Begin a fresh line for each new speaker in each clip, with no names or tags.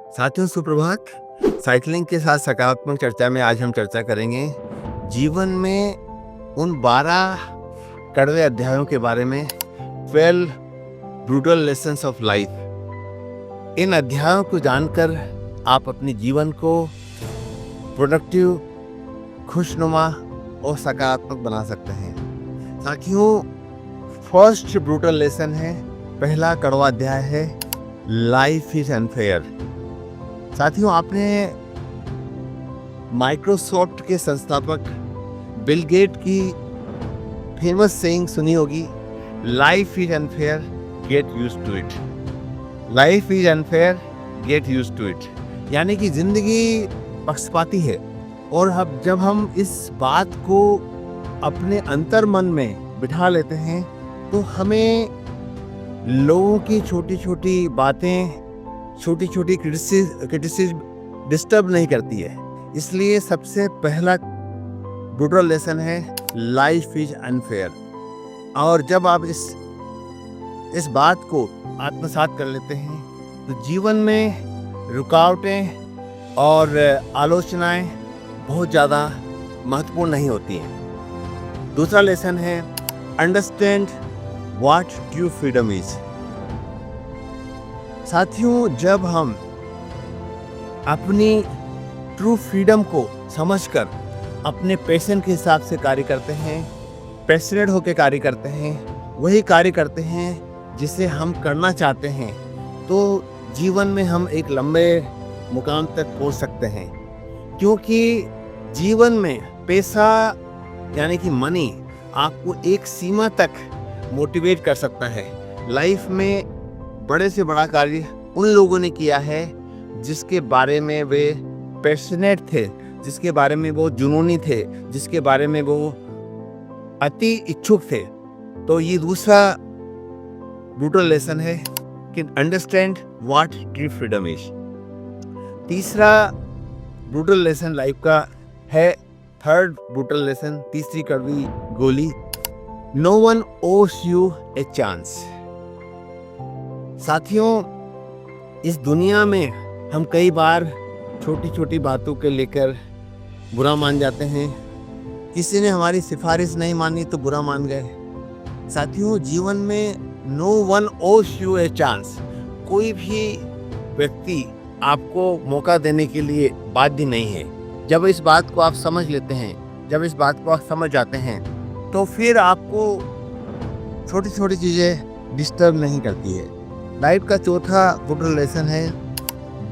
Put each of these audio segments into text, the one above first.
साथियों सुप्रभात। साइकिलिंग के साथ सकारात्मक चर्चा में आज हम चर्चा करेंगे जीवन में उन 12 कड़वे अध्यायों के बारे में, 12 ब्रूटल लेसन्स ऑफ लाइफ। इन अध्यायों को जानकर आप अपने जीवन को प्रोडक्टिव, खुशनुमा और सकारात्मक बना सकते हैं। साथियों, फर्स्ट ब्रूटल लेसन है, पहला कड़वा अध्याय है, लाइफ इज अनफेयर। साथियों, आपने माइक्रोसॉफ्ट के संस्थापक बिल गेट की फेमस सेइंग सुनी होगी, life is unfair, get used to it. Life is unfair, get used to it. यानी कि जिंदगी पक्षपाती है, और अब जब हम इस बात को अपने अंतर मन में बिठा लेते हैं तो हमें लोगों की छोटी छोटी बातें, छोटी छोटी क्रिटिसिज्म डिस्टर्ब नहीं करती है। इसलिए सबसे पहला ब्रूटल लेसन है, लाइफ इज अनफेयर। और जब आप इस बात को आत्मसात कर लेते हैं तो जीवन में रुकावटें और आलोचनाएं बहुत ज़्यादा महत्वपूर्ण नहीं होती हैं। दूसरा लेसन है, understand what true freedom is. साथियों, जब हम अपनी ट्रू फ्रीडम को समझकर अपने पैशन के हिसाब से कार्य करते हैं, पैशनेट होकर कार्य करते हैं, वही कार्य करते हैं जिसे हम करना चाहते हैं, तो जीवन में हम एक लंबे मुकाम तक पहुंच सकते हैं। क्योंकि जीवन में पैसा यानी कि मनी आपको एक सीमा तक मोटिवेट कर सकता है। लाइफ में बड़े से बड़ा कार्य उन लोगों ने किया है जिसके बारे में वे पैशनेट थे, जिसके बारे में वो जुनूनी थे, जिसके बारे में वो अति इच्छुक थे। तो ये दूसरा ब्रूटल लेसन है कि understand what true freedom is. तीसरा ब्रूटल लेसन लाइफ का है, थर्ड ब्रूटल लेसन, तीसरी कड़वी गोली, नो वन ओस यू ए चांस। साथियों, इस दुनिया में हम कई बार छोटी छोटी बातों के लेकर बुरा मान जाते हैं। किसी ने हमारी सिफारिश नहीं मानी तो बुरा मान गए। साथियों, जीवन में नो वन ओस यू ए चांस। कोई भी व्यक्ति आपको मौका देने के लिए बाध्य नहीं है। जब इस बात को आप समझ लेते हैं, जब इस बात को आप समझ जाते हैं, तो फिर आपको छोटी छोटी चीज़ें डिस्टर्ब नहीं करती है। लाइफ का चौथा ब्रूटल लेसन है,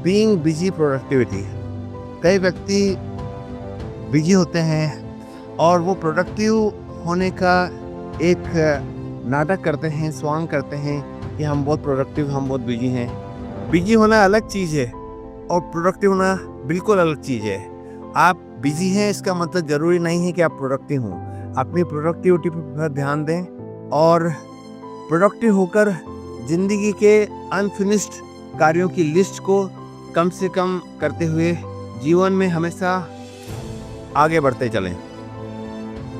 बीइंग बिजी प्रोडक्टिविटी। कई व्यक्ति बिजी होते हैं और वो प्रोडक्टिव होने का एक नाटक करते हैं, स्वांग करते हैं कि हम बहुत प्रोडक्टिव, हम बहुत बिजी हैं। बिजी होना अलग चीज़ है और प्रोडक्टिव होना बिल्कुल अलग चीज़ है। आप बिजी हैं इसका मतलब ज़रूरी नहीं है कि आप प्रोडक्टिव हों। अपनी प्रोडक्टिविटी पर ध्यान दें और प्रोडक्टिव होकर ज़िंदगी के अनफिनिश्ड कार्यों की लिस्ट को कम से कम करते हुए जीवन में हमेशा आगे बढ़ते चलें।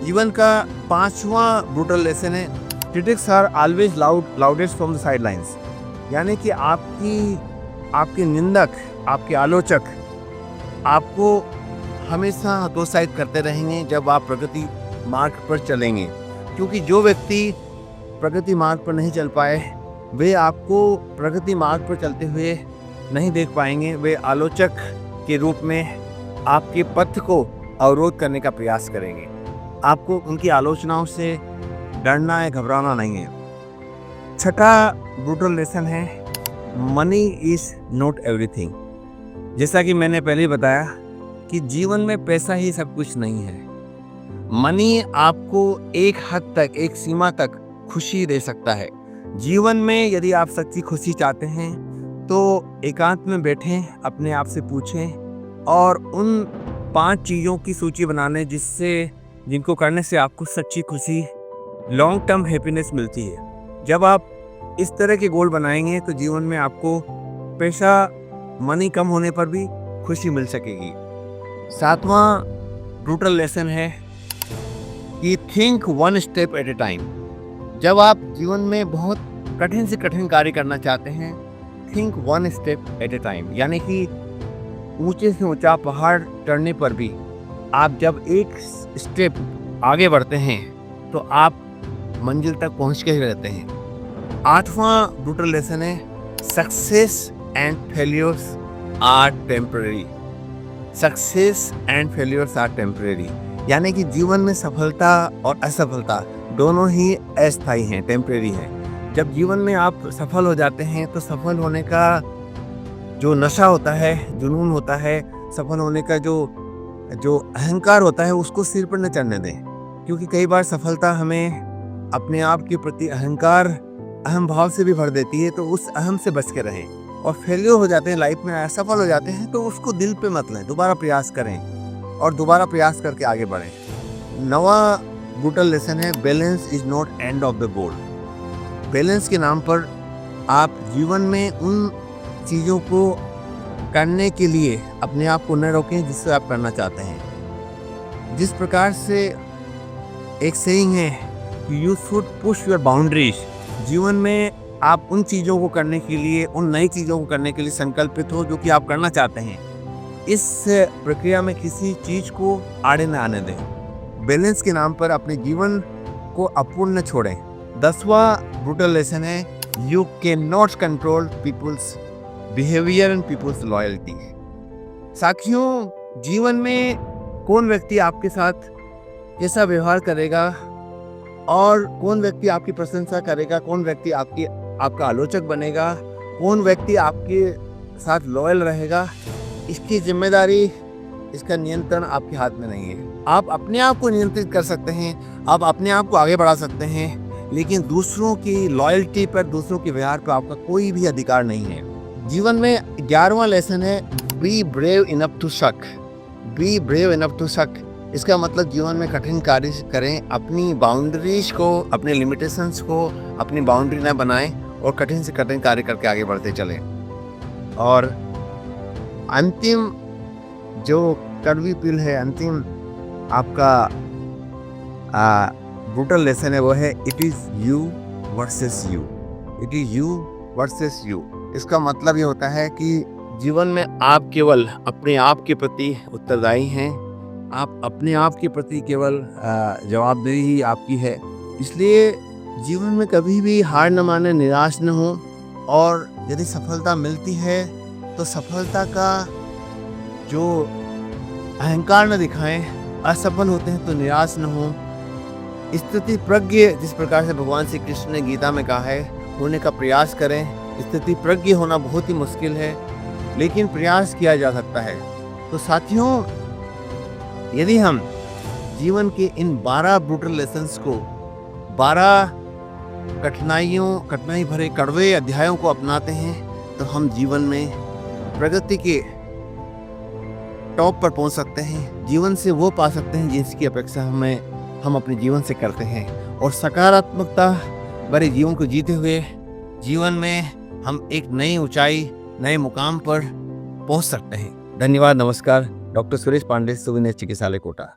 जीवन का पांचवा ब्रूटल लेसन है, critics are always loudest from the sidelines. यानी कि आपके निंदक, आपके आलोचक आपको हमेशा हतोत्साहित करते रहेंगे जब आप प्रगति मार्ग पर चलेंगे। क्योंकि जो व्यक्ति प्रगति मार्ग पर नहीं चल पाए वे आपको प्रगति मार्ग पर चलते हुए नहीं देख पाएंगे। वे आलोचक के रूप में आपके पथ को अवरोध करने का प्रयास करेंगे। आपको उनकी आलोचनाओं से डरना है, घबराना नहीं है। छठा ब्रूटल लेसन है, मनी इज नॉट एवरीथिंग। जैसा कि मैंने पहले ही बताया कि जीवन में पैसा ही सब कुछ नहीं है। मनी आपको एक हद तक, एक सीमा तक खुशी दे सकता है। जीवन में यदि आप सच्ची खुशी चाहते हैं तो एकांत में बैठें, अपने आप से पूछें और उन 5 चीज़ों की सूची बना लें जिनको करने से आपको सच्ची खुशी, लॉन्ग टर्म हैप्पीनेस मिलती है। जब आप इस तरह के गोल बनाएंगे तो जीवन में आपको पैसा, मनी कम होने पर भी खुशी मिल सकेगी। सातवां ब्रूटल लेसन है कि think one step at A time. जब आप जीवन में बहुत कठिन से कठिन कार्य करना चाहते हैं think one step at A time, यानी कि ऊंचे से ऊंचा पहाड़ चढ़ने पर भी आप जब एक स्टेप आगे बढ़ते हैं तो आप मंजिल तक पहुंच के ही रहते हैं। 8वां ब्रूटल लेसन है success and failures are temporary. Success and failures are temporary, यानी कि जीवन में सफलता और असफलता दोनों ही अस्थायी हैं, टेम्परेरी हैं। जब जीवन में आप सफल हो जाते हैं तो सफल होने का जो नशा होता है, जुनून होता है, सफल होने का जो अहंकार होता है, उसको सिर पर न चढ़ने दें, क्योंकि कई बार सफलता हमें अपने आप के प्रति अहम भाव से भी भर देती है, तो उस अहम से बच के रहें। और फेलियर हो जाते हैं लाइफ में, असफल हो जाते हैं तो उसको दिल पे मत लें, दोबारा प्रयास करें और दोबारा प्रयास करके आगे बढ़ें। 9वां ब्रूटल लेसन है balance is not end of the goal. Balance के नाम पर आप जीवन में उन चीज़ों को करने के लिए अपने आप को न रोकें जिससे आप करना चाहते हैं। जिस प्रकार से एक सेइंग है कि you should push your boundaries, जीवन में आप उन चीज़ों को करने के लिए, उन नई चीज़ों को करने के लिए संकल्पित हो जो कि आप करना चाहते हैं। इस प्रक्रिया में किसी चीज़ को आड़े न आने दें। बैलेंस के नाम पर अपने जीवन को अपूर्ण न छोड़ें। 10वां ब्रूटल लेसन है you can not control peoples behaviour and peoples loyalty. साथियों, जीवन में कौन व्यक्ति आपके साथ कैसा व्यवहार करेगा और कौन व्यक्ति आपकी प्रशंसा करेगा, कौन व्यक्ति आपका आलोचक बनेगा, कौन व्यक्ति आपके साथ लॉयल रहेगा, इसकी जिम्मेदारी, इसका नियंत्रण आपके हाथ में नहीं है। आप अपने आप को नियंत्रित कर सकते हैं, आप अपने आप को आगे बढ़ा सकते हैं, लेकिन दूसरों की लॉयल्टी पर, दूसरों के व्यवहार पर आपका कोई भी अधिकार नहीं है। जीवन में 11वां लेसन है बी ब्रेव इनफ टू शक। बी ब्रेव इनफ टू शक, इसका मतलब जीवन में कठिन कार्य करें, अपनी बाउंड्रीज को, अपने लिमिटेशंस को अपनी बाउंड्री न बनाएं और कठिन से कठिन कार्य करके आगे बढ़ते चलें। और अंतिम जो कड़वी पिल है, अंतिम आपका ब्रूटल लेसन है, वो है it is you versus you. It is you versus you. इसका मतलब ये होता है कि जीवन में आप केवल अपने आप के प्रति उत्तरदायी हैं, आप अपने आप के प्रति केवल जवाबदेही ही आपकी है। इसलिए जीवन में कभी भी हार न माने, निराश न हो, और यदि सफलता मिलती है तो सफलता का जो अहंकार न दिखाएं। असफल होते हैं तो निराश न हो। स्थिति प्रज्ञ, जिस प्रकार से भगवान श्री कृष्ण ने गीता में कहा है, होने का प्रयास करें। स्थिति प्रज्ञ होना बहुत ही मुश्किल है, लेकिन प्रयास किया जा सकता है। तो साथियों, यदि हम जीवन के इन 12 ब्रूटल लेसन्स को, 12 कठिनाई भरे कड़वे अध्यायों को अपनाते हैं, तो हम जीवन में प्रगति के टॉप पर पहुंच सकते हैं। जीवन से वो पा सकते हैं जिसकी अपेक्षा हम अपने जीवन से करते हैं, और सकारात्मकता भरे जीवन को जीते हुए जीवन में हम एक नई ऊंचाई, नए मुकाम पर पहुंच सकते हैं। धन्यवाद, नमस्कार। डॉक्टर सुरेश पांडे, सुविनेश चिकित्सालय, कोटा।